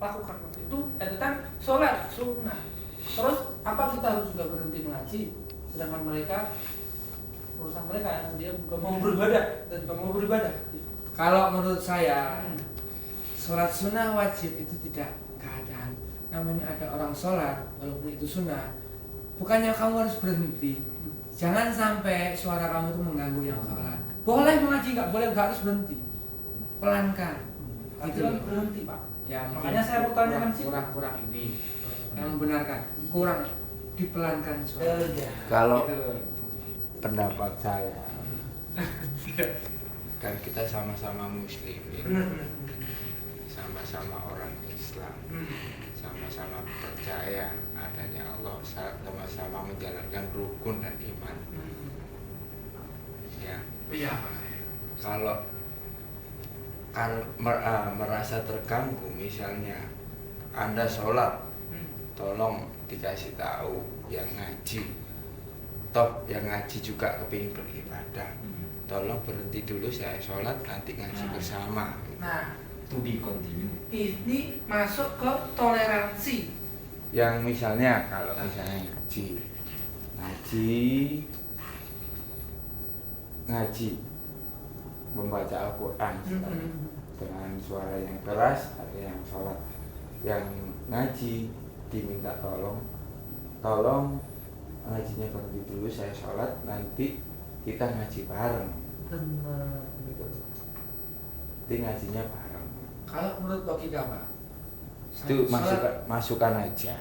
lakukan itu tentang sholat sunnah. Terus apa kita harus juga berhenti mengaji, sedangkan mereka urusan mereka yang dia bukan mau beribadah dan bukan mau beribadah. Kalau menurut saya sholat sunnah wajib itu tidak keadaan. Namanya ada orang sholat walaupun itu sunnah, bukannya kamu harus berhenti. Jangan sampai suara kamu itu mengganggu yang sholat. Boleh mengaji, nggak boleh, nggak harus berhenti. Pelankan. Itu kan berhenti Pak. Ya, makanya saya bertanyakan sih. Kurang ini yang membenarkan, kurang dipelankan suara. Kalau Gitu. pendapat saya kan kita sama-sama muslimin, sama-sama orang Islam, sama-sama percaya adanya Allah, sama-sama menjalankan rukun dan iman. Ya. Iya. Kalau merasa terganggu, misalnya Anda sholat, tolong dikasih tahu yang ngaji. Toh yang ngaji juga kepingin beribadah. Tolong berhenti dulu, saya sholat, nanti ngaji bersama. Nah, To be continue. ini masuk ke toleransi. Yang misalnya kalau misalnya ngaji membaca Al-Quran dengan suara yang keras, ada yang sholat. Yang ngaji diminta tolong ngajinya berhenti dulu, saya sholat, nanti kita ngaji bareng. Benar. Gitu. Nanti ngajinya bareng. Kalau menurut logika Pak, Itu sholat- masukan aja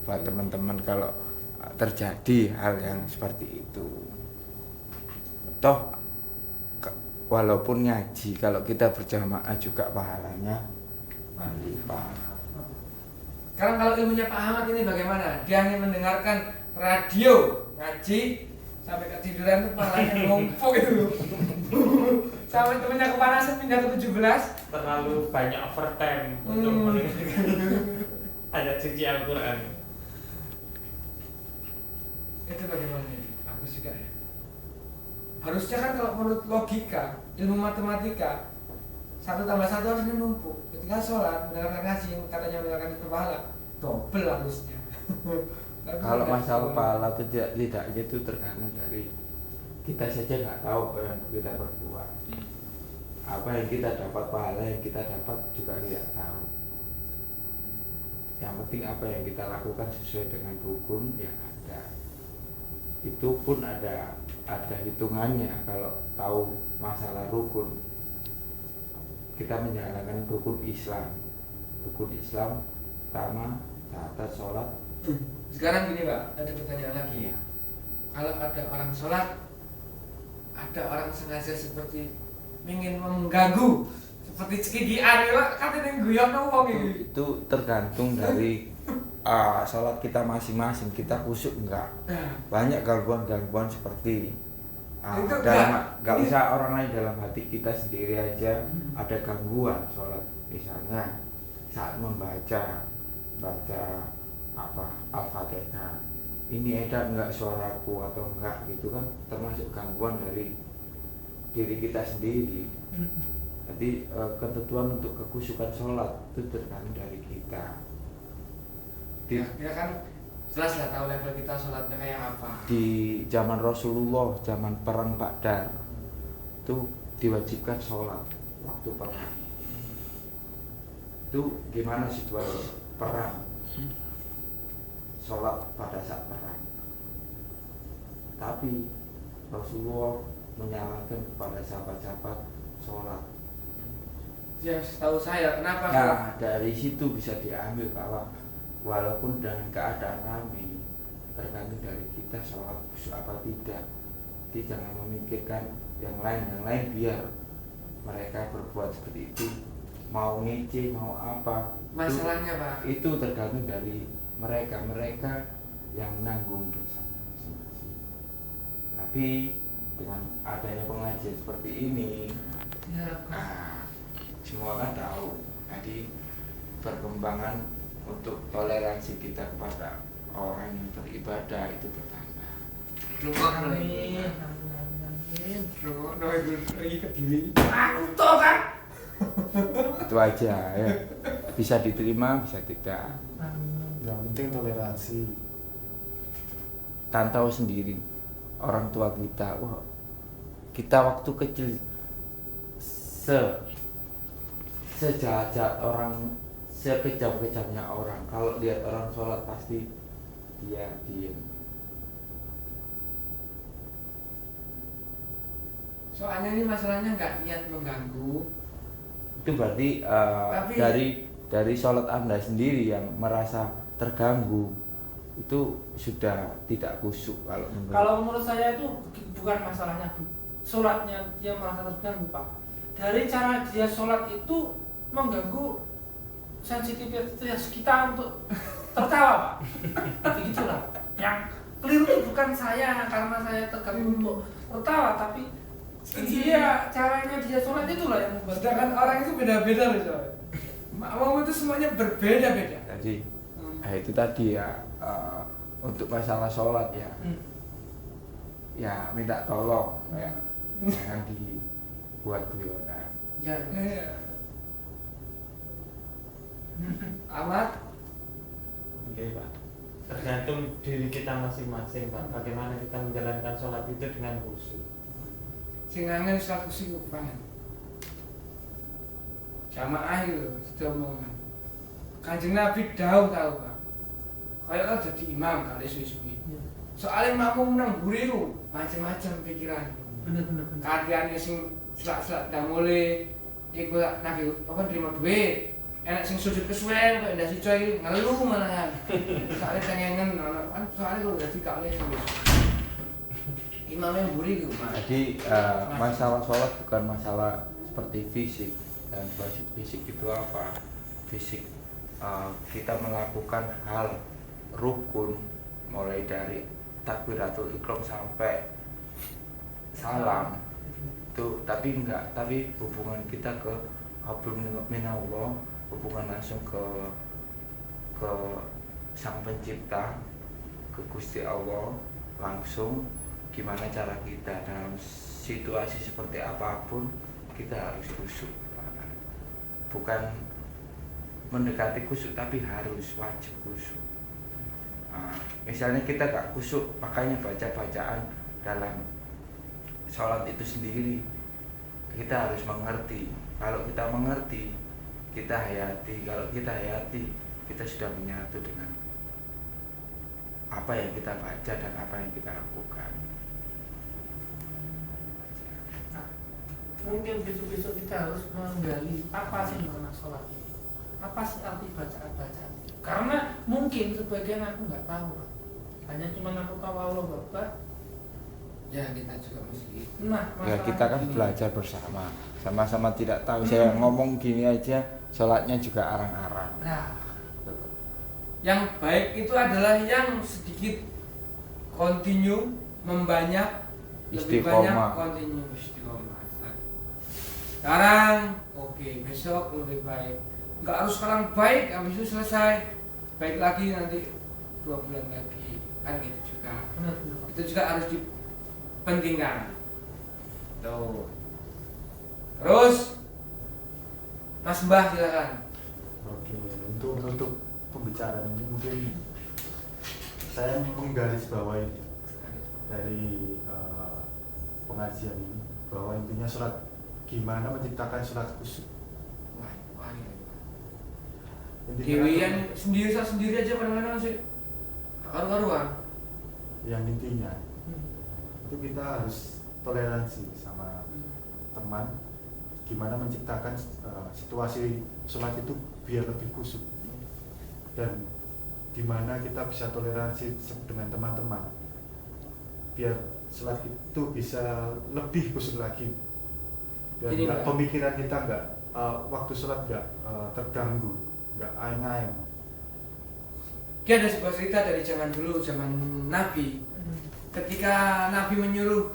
buat teman-teman kalau terjadi hal yang seperti itu. Toh walaupun ngaji, kalau kita berjamaah juga pahalanya berlipat. Sekarang kalau ilmunya Pak Ahmad ini bagaimana? Dia hanya mendengarkan radio, ngaji, sampai ketiduran tuh pahalanya numpuk itu. Sampai temennya kepanasan pindah ke 17. Terlalu banyak overtime untuk mendengarkan ayat suci Al-Quran. Itu bagaimana ini? Bagus juga ya. Harusnya kan kalau menurut logika, ilmu matematika, 1 tambah 1 harusnya numpuk. Ketika sholat, mendengarkan ngaji, yang katanya mendengarkan itu pahala, double harusnya. Tapi Kalau tidak masalah double. pahala atau tidak itu tergantung dari kita saja, nggak tahu apa yang kita berbuat. Apa yang kita dapat, pahala yang kita dapat juga tidak tahu. Yang penting apa yang kita lakukan sesuai dengan rukun yang ada. Itu pun ada hitungannya. Kalau tahu masalah rukun, kita menjalankan rukun Islam. Rukun Islam pertama syahadat, sholat. Sekarang gini Pak, ada pertanyaan lagi ya. Kalau ada orang sholat, ada orang sengaja seperti ingin mengganggu, seperti cekikian ya Pak, katanya guyon wong iki. Itu tergantung dari sholat kita masing-masing, kita khusyuk enggak. Banyak gangguan-gangguan seperti Itu nggak usah orang lain, dalam hati kita sendiri aja ada gangguan sholat. Misalnya saat membaca Al-Fatihah, ini edak enggak suaraku atau enggak, gitu kan, termasuk gangguan dari diri kita sendiri. Jadi ketentuan untuk kekhusyukan sholat itu tergantung dari kita. Ya kan jelas lah tahu level kita sholatnya kayak apa. Di zaman Rasulullah, zaman perang Badar, itu diwajibkan sholat waktu perang. Itu gimana situasi perang? Sholat pada saat perang. Tapi Rasulullah menyarankan kepada sahabat-sahabat sholat. Ya setahu saya kenapa sholat? Nah, dari situ bisa diambil bahwa walaupun dengan keadaan ramai, tergantung dari kita sholat khusyuk apa tidak. Jadi jangan memikirkan yang lain biar mereka berbuat seperti itu, mau ngece mau apa. Masalahnya Pak, Itu tergantung dari mereka yang menanggung dosanya masing-masing. Tapi dengan adanya pengajian seperti ini, ya, semua kan tahu. Jadi perkembangan untuk toleransi kita kepada orang yang beribadah itu bertambah. Amin. Bro, lagi ke diri. Aku tuh kan. Itu aja ya. bisa diterima, bisa tidak. Yang penting toleransi. Kan tahu sendiri orang tua kita, wah kita waktu kecil sejahat orang, sekejam-kejamnya orang, kalau lihat orang sholat pasti dia diem. Soalnya ini masalahnya nggak niat mengganggu. Itu berarti dari sholat Anda sendiri yang merasa terganggu, itu sudah tidak khusyuk kalau menurut. Kalau menurut saya itu bukan masalahnya sholatnya dia merasa terganggu, Pak. Dari cara dia sholat itu mengganggu sensitivitas kita untuk tertawa, Pak. Begitulah. Yang keliru itu bukan saya karena saya terganggu untuk tertawa, tapi dia caranya dia sholat itulah yang membuat. Sedangkan orang itu beda-beda loh coy. Makmum itu semuanya berbeda-beda. Jadi itu tadi ya, untuk masalah sholat ya, ya minta tolong ya, jangan dibuat guyonan. Ya. Amat. Oke Pak, tergantung diri kita masing-masing Pak, bagaimana kita menjalankan sholat itu dengan khusyuk. Sing angel satu banget. Jamaah itu sudah omongan. Kanjeng Nabi tahu Pak. Kayak kan jadi imam kali suwi-suwi. Soalnya makmum nang mburi ku macam-macam pikiran. Bener. Kadiane sing selak-selak ndak mulai iku nagih apa terima duit. Enak sing sujud kesuwen kok ndak sicoy ngeluh malahan. Soalnya tengengen kan soalnya kok dadi kali imamnya mburi ku. Jadi masalah sholat bukan masalah seperti fisik, dan fisik itu apa? Fisik kita melakukan hal rukun mulai dari takbiratul ihram sampai salam itu, tapi hubungan kita ke hablum minallah, hubungan langsung ke Sang Pencipta, ke Gusti Allah langsung. Gimana cara kita dalam situasi seperti apapun kita harus khusyuk, bukan mendekati khusyuk tapi harus wajib khusyuk. Misalnya kita gak khusyuk, makanya baca-bacaan dalam sholat itu sendiri kita harus mengerti. Kalau kita mengerti, kita hayati. Kalau kita hayati, kita sudah menyatu dengan apa yang kita baca dan apa yang kita lakukan. Mungkin besok-besok kita harus menggali apa sih makna sholat ini, apa sih arti bacaan-bacaan. Karena mungkin sebagian aku nggak tahu, hanya cuma aku tahu Allah Bapak. Ya kita juga mesti. Nah, Ya kita kan ini. belajar bersama, sama-sama tidak tahu. Saya ngomong gini aja, sholatnya juga arang-arang. Nah, yang baik itu adalah yang sedikit continue, membanyak, lebih banyak Istiqomah. continue istiqomah. Sekarang, oke, besok lebih baik. Enggak harus sekarang baik, habis itu selesai. Baik lagi nanti 2 bulan lagi. Kan gitu juga. Benar. Itu juga harus dipentingkan. Tuh. Terus, Mas Mbah silakan. Oke, untuk menutup pembicaraan ini mungkin saya menggarisbawahi dari pengajian ini bahwa intinya sholat, gimana menciptakan sholat khusyuk. Wah, ini. Intinya Dewian sendiri aja kadang-kadang sih karu-karuan. yang intinya itu kita harus toleransi sama teman, gimana menciptakan situasi sholat itu biar lebih khusyuk, dan dimana kita bisa toleransi dengan teman-teman biar sholat itu bisa lebih khusyuk lagi, biar Ini, nggak- Mbak. pemikiran kita nggak waktu sholat nggak terganggu, nggak aing-aing. Dia ada sebuah cerita dari zaman dulu, zaman Nabi. Ketika Nabi menyuruh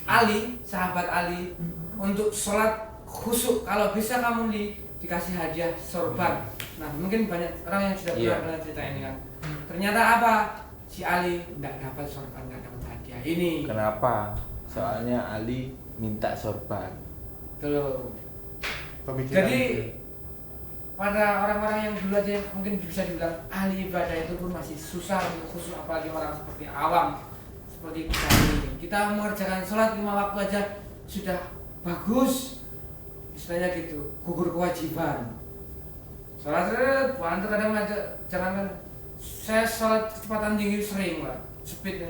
Ali, sahabat Ali, untuk sholat khusyuk, kalau bisa kamu dikasih hadiah sorban. Nah, mungkin banyak orang yang sudah pernah Iya. dengar cerita ini kan. Ternyata apa? Si Ali tidak dapat sorban, tidak dapat hadiah. Ini. Kenapa? Soalnya Ali minta sorban. Tuh. Pemikiran Jadi itu. pada orang-orang yang dulu aja mungkin bisa dibilang ahli ibadah itu pun masih susah untuk khusyuk, apalagi orang seperti awam seperti kita ini. Kita mengerjakan sholat 5 waktu aja sudah bagus, istilahnya gitu, gugur kewajiban. Sholat puan kadang aja, jangan saya sholat kecepatan tinggi sering lah, speed,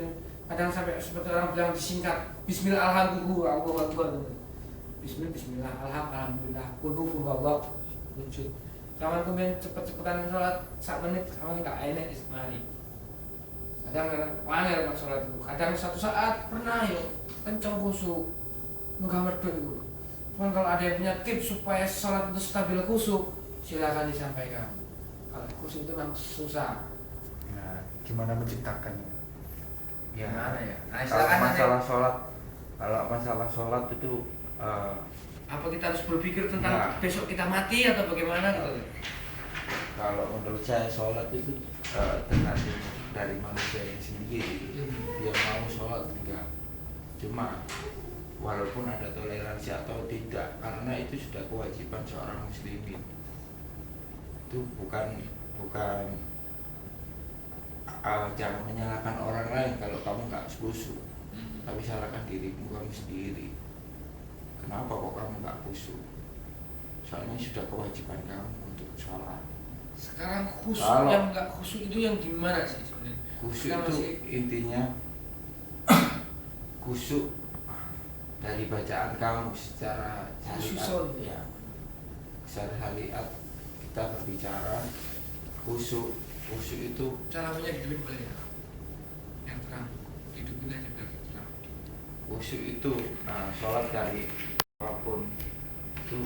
kadang sampai seperti orang bilang disingkat Bismillah alhamdulillah, Allahu akbar. Bismillah alhamdulillah, kulhu Allah wujud. Kawan kemudian cepet-cepetan sholat 1 menit, kawan nggak enak istimali. Kadang wangel pas sholat itu. Kadang satu saat pernah yuk kencang khusyuk, nggak merdu itu. Cuman kalau ada yang punya tips supaya sholat itu stabil khusyuk, silakan disampaikan. Kalau khusyuk itu memang susah. Nah, gimana menciptakannya? Gimana ya? Nah, Kalau silakan masalah sholat itu apa kita harus berpikir tentang Nah. besok kita mati atau bagaimana gitu? kalau menurut saya sholat itu tergantung dari manusia yang sendiri. Dia mau sholat enggak, cuma walaupun ada toleransi atau tidak, karena itu sudah kewajiban seorang muslimin. Itu bukan jangan menyalahkan orang lain kalau kamu nggak khusyuk, tapi salahkan dirimu kamu sendiri. Kenapa kok kamu nggak khusyuk? Soalnya sudah kewajiban kamu untuk sholat. Sekarang khusyuk Kalau- yang nggak khusyuk itu yang gimana sih sebenarnya? Khusyuk Kita itu masih- intinya khusyuk dari bacaan kamu secara Khusyuson. ya, secara syariat kita berbicara khusyuk itu Caranya didelip boleh ya? Yang terang, hidupin aja biar terang. khusyuk itu sholat dari apapun itu